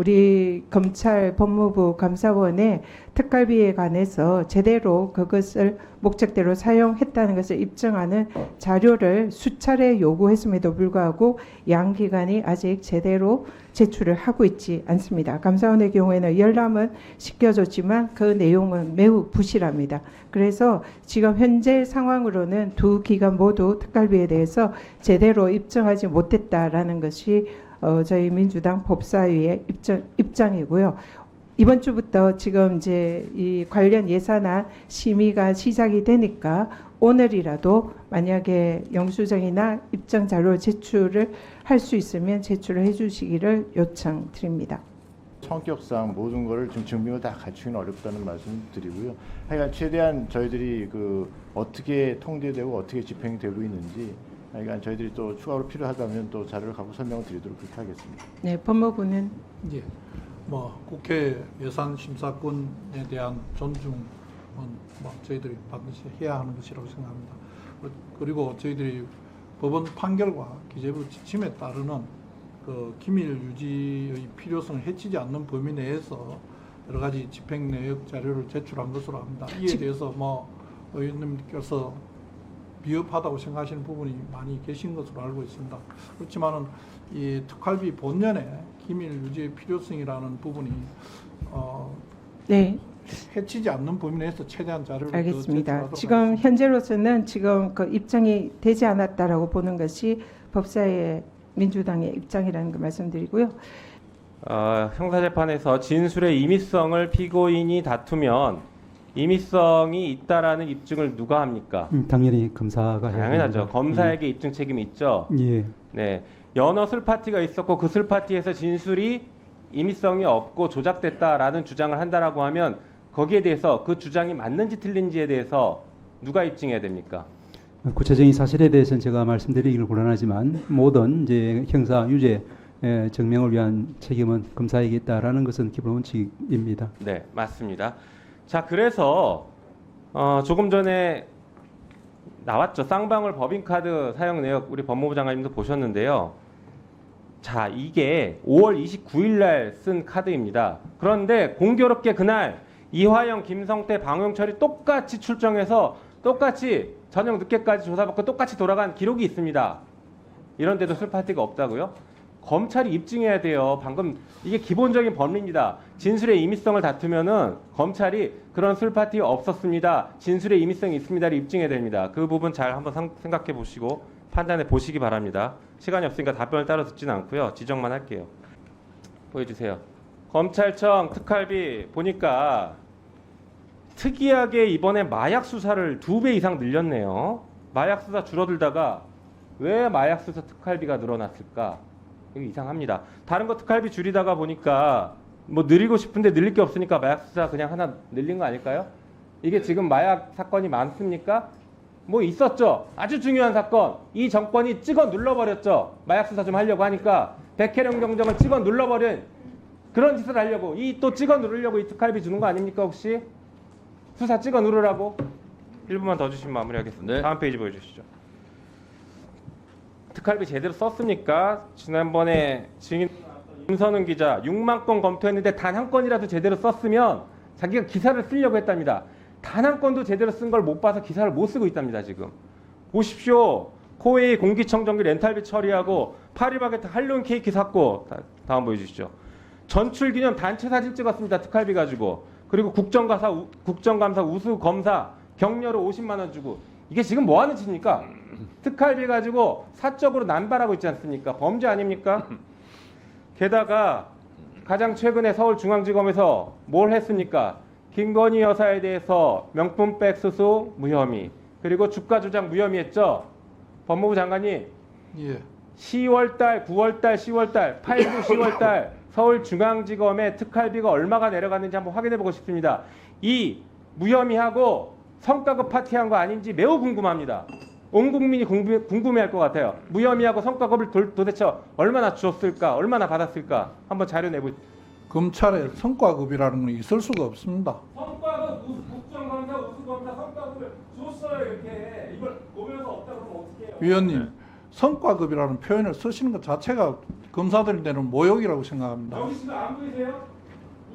우리 검찰 법무부 감사원의 특활비에 관해서 제대로 그것을 목적대로 사용했다는 것을 입증하는 자료를 수차례 요구했음에도 불구하고 양 기관이 아직 제대로 제출을 하고 있지 않습니다. 감사원의 경우에는 열람은 시켜줬지만 그 내용은 매우 부실합니다. 그래서 지금 현재 상황으로는 두 기관 모두 특활비에 대해서 제대로 입증하지 못했다라는 것이 저희 민주당 법사위의 입장이고요. 이번 주부터 지금 이제 이 관련 예산안 심의가 시작이 되니까 오늘이라도 만약에 영수증이나 입증 자료 제출을 할 수 있으면 제출을 해주시기를 요청드립니다. 성격상 모든 것을 지금 증명을 다 갖추기는 어렵다는 말씀 드리고요. 하여간 최대한 저희들이 어떻게 통제되고 어떻게 집행되고 있는지 하여간 저희들이 또 추가로 필요하다면 또 자료를 갖고 설명을 드리도록 그렇게 하겠습니다. 네, 법무부는 예, 국회 예산심사권에 대한 존중은 저희들이 반드시 해야 하는 것이라고 생각합니다. 그리고 저희들이 법원 판결과 기재부 지침에 따르는 기밀 유지의 필요성을 해치지 않는 범위 내에서 여러 가지 집행 내역 자료를 제출한 것으로 합니다. 이에 대해서 의원님께서 비협하다고 생각하시는 부분이 많이 계신 것으로 알고 있습니다. 그렇지만은 이 특활비 본연의 기밀 유지의 필요성이라는 부분이 네. 해치지 않는 범위 내에서 최대한 자료를 알겠습니다. 지금 현재로서는 지금 그 입장이 되지 않았다라고 보는 것이 법사위의 민주당의 입장이라는 걸 말씀드리고요. 형사재판에서 진술의 임의성을 피고인이 다투면 임의성이 있다라는 입증을 누가 합니까? 당연히 검사가 해야 당연하죠. 됩니다. 검사에게 입증 책임이 있죠. 예. 네, 연어 술파티가 있었고 그 술파티에서 진술이 임의성이 없고 조작됐다라는 주장을 한다라고 하면 거기에 대해서 그 주장이 맞는지 틀린지에 대해서 누가 입증해야 됩니까? 구체적인 사실에 대해서는 제가 말씀드리기를 곤란하지만 모든 이제 형사 유죄 증명을 위한 책임은 검사에게 있다라는 것은 기본 원칙입니다. 네, 맞습니다. 자, 그래서 조금 전에 나왔죠. 쌍방울 법인카드 사용 내역 우리 법무부 장관님도 보셨는데요. 자, 이게 5월 29일 날 쓴 카드입니다. 그런데 공교롭게 그날 이화영, 김성태, 방용철이 똑같이 출정해서 똑같이 저녁 늦게까지 조사받고 똑같이 돌아간 기록이 있습니다. 이런데도 술파티가 없다고요? 검찰이 입증해야 돼요. 방금 이게 기본적인 법리입니다. 진술의 임의성을 다투면은 검찰이 그런 술파티 없었습니다. 진술의 임의성이 있습니다를 입증해야 됩니다. 그 부분 잘 한번 생각해 보시고 판단해 보시기 바랍니다. 시간이 없으니까 답변을 따로 듣지는 않고요. 지적만 할게요. 보여주세요. 검찰청 특활비 보니까 특이하게 이번에 마약 수사를 2배 이상 늘렸네요. 마약 수사 줄어들다가 왜 마약 수사 특활비가 늘어났을까? 이거 이상합니다. 다른 거 특활비 줄이다가 보니까 늘리고 싶은데 늘릴 게 없으니까 마약 수사 그냥 하나 늘린 거 아닐까요? 이게 지금 마약 사건이 많습니까? 있었죠. 아주 중요한 사건. 이 정권이 찍어 눌러버렸죠. 마약 수사 좀 하려고 하니까 백혜령 경정을 찍어 눌러버린 그런 짓을 하려고 이 또 찍어 누르려고 이 특활비 주는 거 아닙니까 혹시? 수사 찍어 누르라고? 1분만 더 주시면 마무리하겠습니다. 네. 다음 페이지 보여주시죠. 특활비 제대로 썼습니까? 지난번에 증인 김선은 기자 6만 건 검토했는데 단 한 건이라도 제대로 썼으면 자기가 기사를 쓰려고 했답니다. 단 한 건도 제대로 쓴 걸 못 봐서 기사를 못 쓰고 있답니다. 지금 보십시오. 코웨이 공기청정기 렌탈비 처리하고 파리바게트 할로윈 케이크 샀고 다음 보여주시죠. 전출기념 단체 사진 찍었습니다. 특활비 가지고. 그리고 국정감사 우수검사 격려로 50만 원 주고. 이게 지금 뭐 하는 짓입니까? 특활비 가지고 사적으로 남발하고 있지 않습니까? 범죄 아닙니까? 게다가 가장 최근에 서울중앙지검에서 뭘 했습니까? 김건희 여사에 대해서 명품백 수수 무혐의, 그리고 주가 조작 무혐의 했죠? 법무부 장관님, 예. 10월달, 9월달, 10월달, 8, 9, 10월달 서울중앙지검의 특활비가 얼마가 내려갔는지 한번 확인해보고 싶습니다. 이 무혐의하고 성과급 파티한 거 아닌지 매우 궁금합니다. 온 국민이 궁금해할 것 같아요. 무혐의하고 성과급을 도대체 얼마나 주었을까, 얼마나 받았을까 한번 자료 내보시죠. 검찰에 성과급이라는 건 있을 수가 없습니다. 성과급 국정감사, 우수검사 성과급을 줬어요. 이렇게 이걸 보면서 없다고 그러면 어떡해요? 위원님, 성과급이라는 표현을 쓰시는 것 자체가 검사들한테는 모욕이라고 생각합니다. 여기 지금 안 보이세요?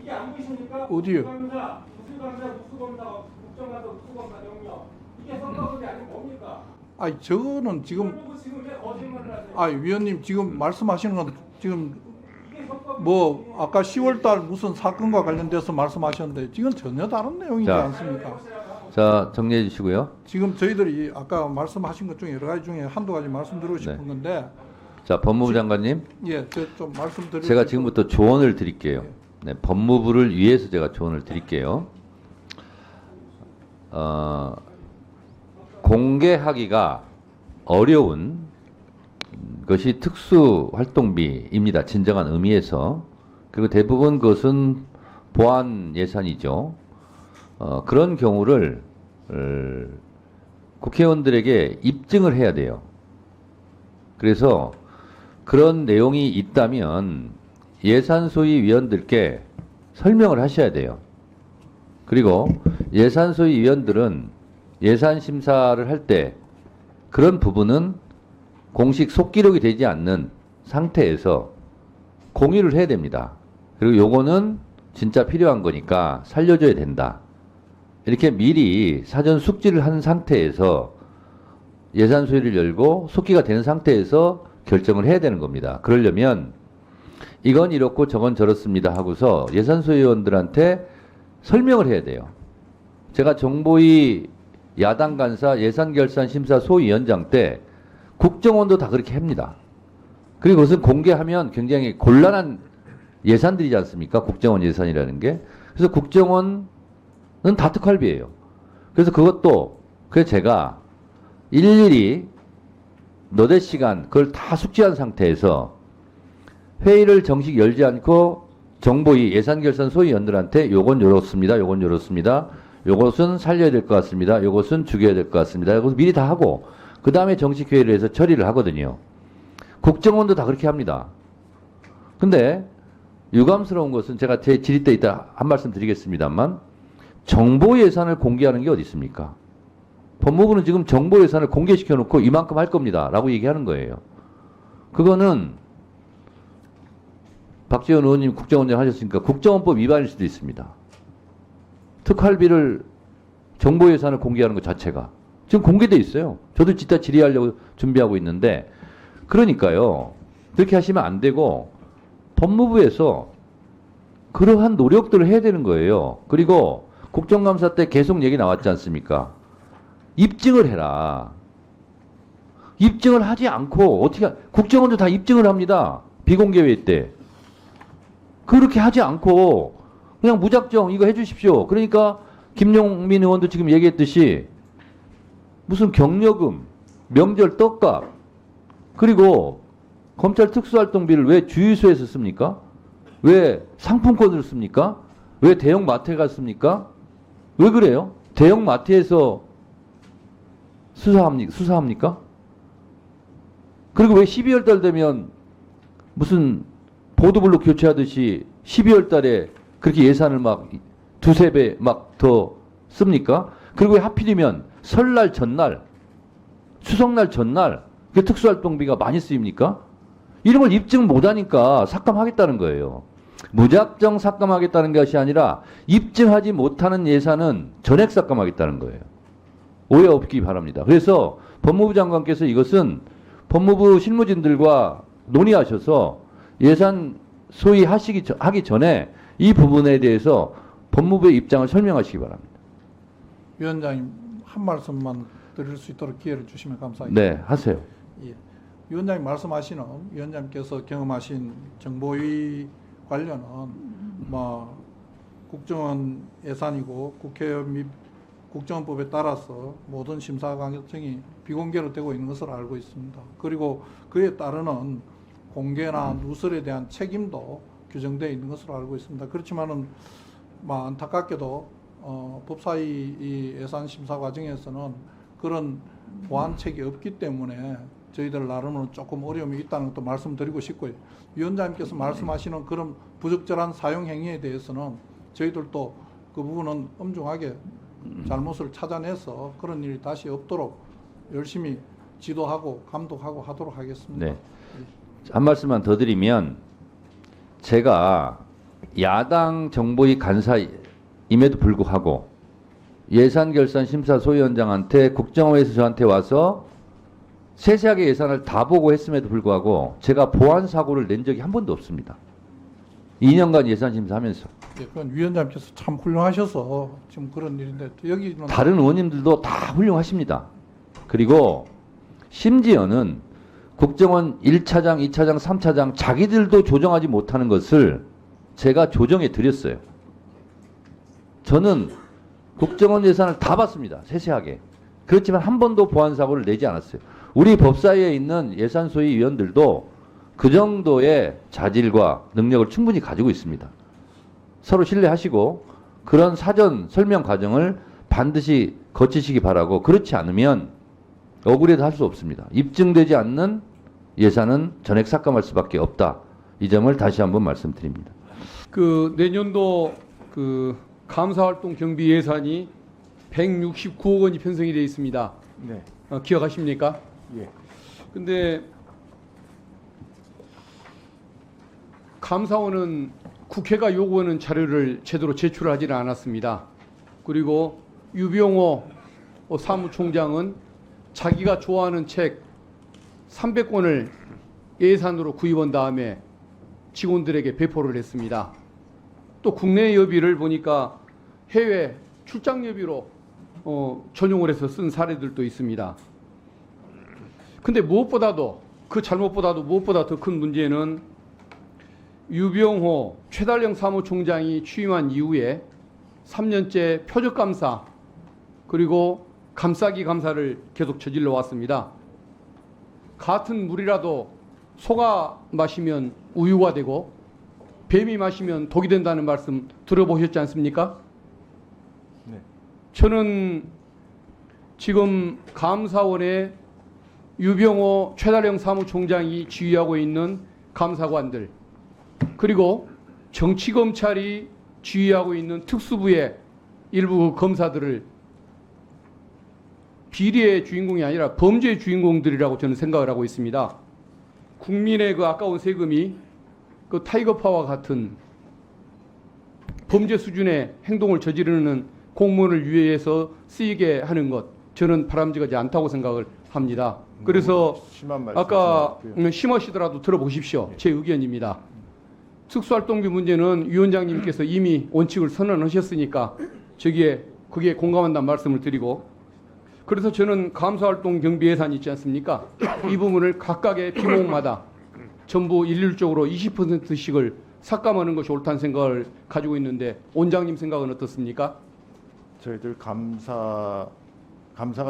이게 안 보이십니까? 어디요? 우수검사, 우수검사, 국정감사, 우수검사 영역. 이게 선거법이 아니면 뭡니까? 아니 저거는 지금 이걸 보고 지금 왜 거짓말을 하세요? 아니 위원님 지금 말씀하시는 건 지금 이게 선거법. 뭐 아까 10월달 무슨 사건과 관련돼서 말씀하셨는데 지금 전혀 다른 내용이지 자. 않습니까? 자, 정리해 주시고요. 지금 저희들이 아까 말씀하신 것 중에 여러 가지 중에 한두 가지 말씀드리고 싶은 네. 건데 자, 법무부 장관님, 예, 저 좀 말씀드리고 제가 싶은 지금부터 조언을 드릴게요. 네, 법무부를 위해서 제가 조언을 드릴게요. 공개하기가 어려운 것이 특수활동비입니다. 진정한 의미에서. 그리고 대부분 그것은 보안 예산이죠. 그런 경우를 국회의원들에게 입증을 해야 돼요. 그래서 그런 내용이 있다면 예산소위 위원들께 설명을 하셔야 돼요. 그리고 예산소위 위원들은 예산 심사를 할 때 그런 부분은 공식 속기록이 되지 않는 상태에서 공유를 해야 됩니다. 그리고 요거는 진짜 필요한 거니까 살려줘야 된다. 이렇게 미리 사전 숙지를 한 상태에서 예산 소위를 열고 속기가 된 상태에서 결정을 해야 되는 겁니다. 그러려면 이건 이렇고 저건 저렇습니다 하고서 예산 소위원들한테 설명을 해야 돼요. 제가 정보위 야당 간사 예산결산 심사 소위원장 때 국정원도 다 그렇게 합니다. 그리고 그것은 공개하면 굉장히 곤란한 예산들이지 않습니까? 국정원 예산이라는 게. 그래서 국정원은 다 특활비예요. 그래서 그것도 그래서 제가 일일이 너댓 시간 그걸 다 숙지한 상태에서 회의를 정식 열지 않고 정보위 예산결산 소위원들한테 요건 요렇습니다. 요건 요렇습니다. 요것은 살려야 될 것 같습니다. 요것은 죽여야 될 것 같습니다. 그래서 미리 다 하고 그 다음에 정식 회의를 해서 처리를 하거든요. 국정원도 다 그렇게 합니다. 근데 유감스러운 것은 제가 제 질의 때 이따 한 말씀 드리겠습니다만 정보 예산을 공개하는 게 어디 있습니까? 법무부는 지금 정보 예산을 공개시켜 놓고 이만큼 할 겁니다. 라고 얘기하는 거예요. 그거는 박지원 의원님 국정원장 하셨으니까 국정원법 위반일 수도 있습니다. 특활비를 정보 예산을 공개하는 것 자체가 지금 공개돼 있어요. 저도 진짜 질의하려고 준비하고 있는데 그러니까요. 그렇게 하시면 안 되고 법무부에서 그러한 노력들을 해야 되는 거예요. 그리고 국정감사 때 계속 얘기 나왔지 않습니까? 입증을 해라. 입증을 하지 않고 어떻게 국정원도 다 입증을 합니다. 비공개회의 때. 그렇게 하지 않고 그냥 무작정 이거 해주십시오. 그러니까 김용민 의원도 지금 얘기했듯이 무슨 경력금, 명절 떡값, 그리고 검찰 특수활동비를 왜 주유소에서 씁니까? 왜 상품권으로 씁니까? 왜 대형 마트에 갔습니까? 왜 그래요? 대형 마트에서 수사합니까? 그리고 왜 12월 달 되면 무슨 보도블록 교체하듯이 12월 달에 그렇게 예산을 막 두세 배 막 더 씁니까? 그리고 왜 하필이면 설날 전날, 추석날 전날 그 특수활동비가 많이 쓰입니까? 이런 걸 입증 못하니까 삭감하겠다는 거예요. 무작정 삭감하겠다는 것이 아니라 입증하지 못하는 예산은 전액 삭감하겠다는 거예요. 오해 없기 바랍니다. 그래서 법무부 장관께서 이것은 법무부 실무진들과 논의하셔서 예산 소위 하기 전에 이 부분에 대해서 법무부의 입장을 설명하시기 바랍니다. 위원장님 한 말씀만 드릴 수 있도록 기회를 주시면 감사하겠습니다. 네, 하세요. 예. 위원장님 말씀하시는 위원장님께서 경험하신 정보위 관련은 뭐 국정원 예산이고 국회의원 및 국정원법에 따라서 모든 심사 과정이 비공개로 되고 있는 것으로 알고 있습니다. 그리고 그에 따르는 공개나 누설에 대한 책임도 규정되어 있는 것으로 알고 있습니다. 그렇지만은 뭐 안타깝게도 법사위 이 예산 심사 과정에서는 그런 보완책이 없기 때문에 저희들 나름으로 조금 어려움이 있다는 것도 말씀드리고 싶고요. 위원장님께서 말씀하시는 그런 부적절한 사용 행위에 대해서는 저희들도 그 부분은 엄중하게 잘못을 찾아내서 그런 일이 다시 없도록 열심히 지도하고 감독하고 하도록 하겠습니다. 네. 한 말씀만 더 드리면 제가 야당 정보위 간사임에도 불구하고 예산결산심사소위원장한테 국정원에서 저한테 와서 세세하게 예산을 다 보고 했음에도 불구하고 제가 보안 사고를 낸 적이 한 번도 없습니다. 2년간 예산심사하면서. 예, 그건 위원장님께서 참 훌륭하셔서 지금 그런 일인데 여기는 다른 의원님들도 다 훌륭하십니다. 그리고 심지어는 국정원 1차장, 2차장, 3차장 자기들도 조정하지 못하는 것을 제가 조정해 드렸어요. 저는 국정원 예산을 다 봤습니다. 세세하게. 그렇지만 한 번도 보안 사고를 내지 않았어요. 우리 법사위에 있는 예산소위 위원들도 그 정도의 자질과 능력을 충분히 가지고 있습니다. 서로 신뢰하시고 그런 사전 설명 과정을 반드시 거치시기 바라고, 그렇지 않으면 억울해도 할 수 없습니다. 입증되지 않는 예산은 전액 삭감할 수밖에 없다. 이 점을 다시 한번 말씀드립니다. 그 내년도 그 감사활동 경비 예산이 169억 원이 편성이 되어 있습니다. 네. 기억하십니까? 예. 근데 감사원은 국회가 요구하는 자료를 제대로 제출하지는 않았습니다. 그리고 유병호 사무총장은 자기가 좋아하는 책 300권을 예산으로 구입한 다음에 직원들에게 배포를 했습니다. 또 국내 여비를 보니까 해외 출장 여비로 전용을 해서 쓴 사례들도 있습니다. 근데 무엇보다도 그 잘못보다도 무엇보다 더 큰 문제는 유병호 최달령 사무총장이 취임한 이후에 3년째 표적감사 그리고 감싸기 감사를 계속 저질러 왔습니다. 같은 물이라도 소가 마시면 우유가 되고 뱀이 마시면 독이 된다는 말씀 들어보셨지 않습니까? 네. 저는 지금 감사원에 유병호 최달령 사무총장이 지휘하고 있는 감사관들, 그리고 정치검찰이 지휘하고 있는 특수부의 일부 검사들을 비리의 주인공이 아니라 범죄의 주인공들이라고 저는 생각을 하고 있습니다. 국민의 그 아까운 세금이 그 타이거파와 같은 범죄 수준의 행동을 저지르는 공무원을 위해서 쓰이게 하는 것, 저는 바람직하지 않다고 생각을 합니다. 그래서 심한 말씀 아까 주셨고요. 심하시더라도 들어보십시오. 제 의견입니다. 특수활동비 문제는 위원장님께서 이미 원칙을 선언하셨으니까 그게 공감한다는 말씀을 드리고, 그래서 저는 감사활동 경비 예산이 있지 않습니까? 이 부분을 각각의 비목마다 전부 일률적으로 20%씩을 삭감하는 것이 옳다는 생각을 가지고 있는데 원장님 생각은 어떻습니까? 저희들 감사가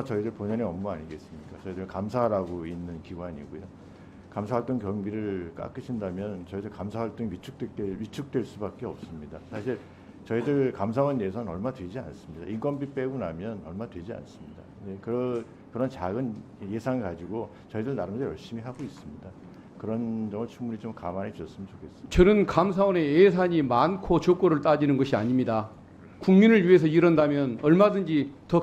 저희들 본연의 업무 아니겠습니까? 저희들 감사라고 있는 기관이고요. 감사활동 경비를 깎으신다면 저희들 감사활동이 위축될 수밖에 없습니다. 사실 저희들 감사원 예산 얼마 되지 않습니다. 인건비 빼고 나면 얼마 되지 않습니다. 네, 그런 작은 예산 가지고 저희들 나름대로 열심히 하고 있습니다. 그런 점을 충분히 좀 감안해 주셨으면 좋겠습니다. 저는 감사원의 예산이 많고 적고를 따지는 것이 아닙니다. 국민을 위해서 이런다면 얼마든지 더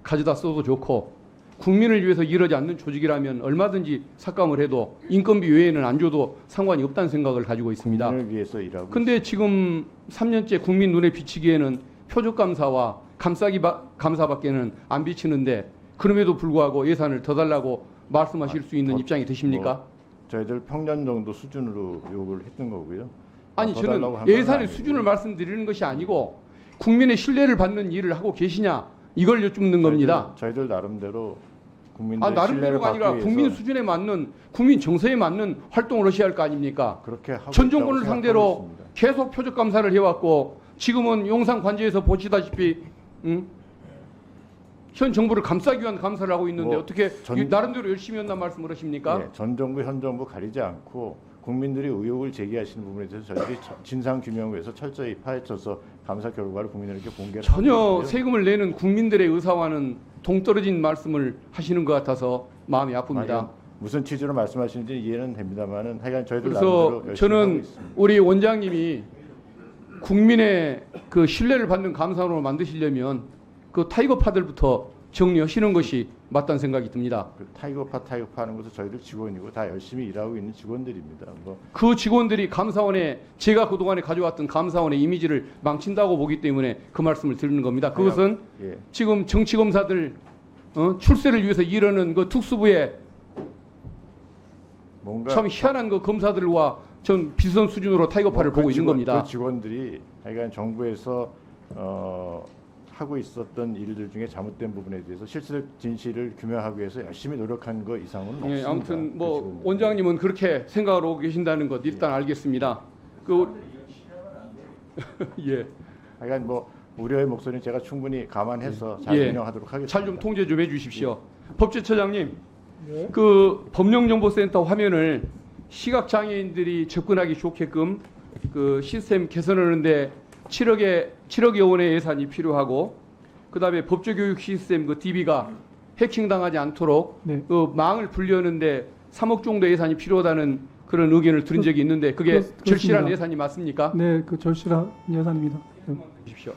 가져다 써도 좋고, 국민을 위해서 이러지 않는 조직이라면 얼마든지 삭감을 해도 인건비 외에는 안 줘도 상관이 없다는 생각을 가지고 있습니다. 국민을 위해서 일하고 근데 지금 3년째 국민 눈에 비치기에는 표적감사와 감사밖에는 안 비치는데, 그럼에도 불구하고 예산을 더 달라고 말씀하실 수 있는 입장이 되십니까? 저희들 평년 정도 수준으로 요구를 했던 거고요. 아니, 더 저는 달라고 한 건 예산의 아니고요. 수준을 말씀드리는 것이 아니고 국민의 신뢰를 받는 일을 하고 계시냐, 이걸 여쭙는 겁니다. 저희들 나름대로 국민들의 나름대로가 신뢰를 아니라 받기 국민 위해서 수준에 맞는, 국민 정서에 맞는 활동을 하셔야 할 거 아닙니까? 그렇게 하고 전 있다고 정권을 생각하고 상대로 있습니다. 계속 표적 감사를 해왔고, 지금은 용산 관제에서 보시다시피 현 정부를 감싸기 위한 감사를 하고 있는데 뭐 어떻게 전- 나름대로 열심히 했나 말씀을 하십니까? 예, 전 정부 현 정부 가리지 않고 국민들이 의혹을 제기하시는 부분에 대해서 저희들이 진상 규명을 위해서 철저히 파헤쳐서 감사 결과를 국민들에게 공개를 하고 전혀 있고요. 세금을 내는 국민들의 의사와는 동떨어진 말씀을 하시는 것 같아서 마음이 아픕니다. 아니, 무슨 취지로 말씀하시는지 이해는 됩니다만은 하여간 저희들 그래서 나름대로 열심히 하고 저는 있습니다. 우리 원장님이 국민의 그 신뢰를 받는 감사원으로 만드시려면 그 타이거파들부터 정리하시는 것이 맞다는 생각이 듭니다. 그 타이거파 하는 것은 저희들 직원이고 다 열심히 일하고 있는 직원들입니다. 뭐 그 직원들이 감사원에 제가 그동안에 가져왔던 감사원의 이미지를 망친다고 보기 때문에 그 말씀을 드리는 겁니다. 그것은 예. 지금 정치검사들 출세를 위해서 이러는 그 특수부의 뭔가 참 희한한 그 검사들과 전 비슷한 수준으로 타이거파를 보고 있는 겁니다. 그 직원들이 하여간 정부에서 하고 있었던 일들 중에 잘못된 부분에 대해서 실체 진실을 규명하기 위해서 열심히 노력한 거 이상은 없습니다. 예, 아무튼 그 뭐 직원들은. 원장님은 그렇게 생각하고 계신다는 것 일단 알겠습니다. 그 예, 하여간 뭐 우려의 목소리는 제가 충분히 감안해서 잘 예. 운영하도록 하겠습니다. 잘 좀 통제 좀 해주십시오. 법제처장님, 그 법령정보센터 화면을 시각 장애인들이 접근하기 좋게끔 그 시스템 개선하는데 7억여 원의 예산이 필요하고, 그다음에 법조교육 시스템 그 DB가 해킹당하지 않도록 네. 그 망을 분리하는데 3억 정도 예산이 필요하다는 그런 의견을 들은 적이 있는데 그게 그렇습니다. 절실한 예산이 맞습니까? 네, 그 절실한 예산입니다. 네. 주십시오.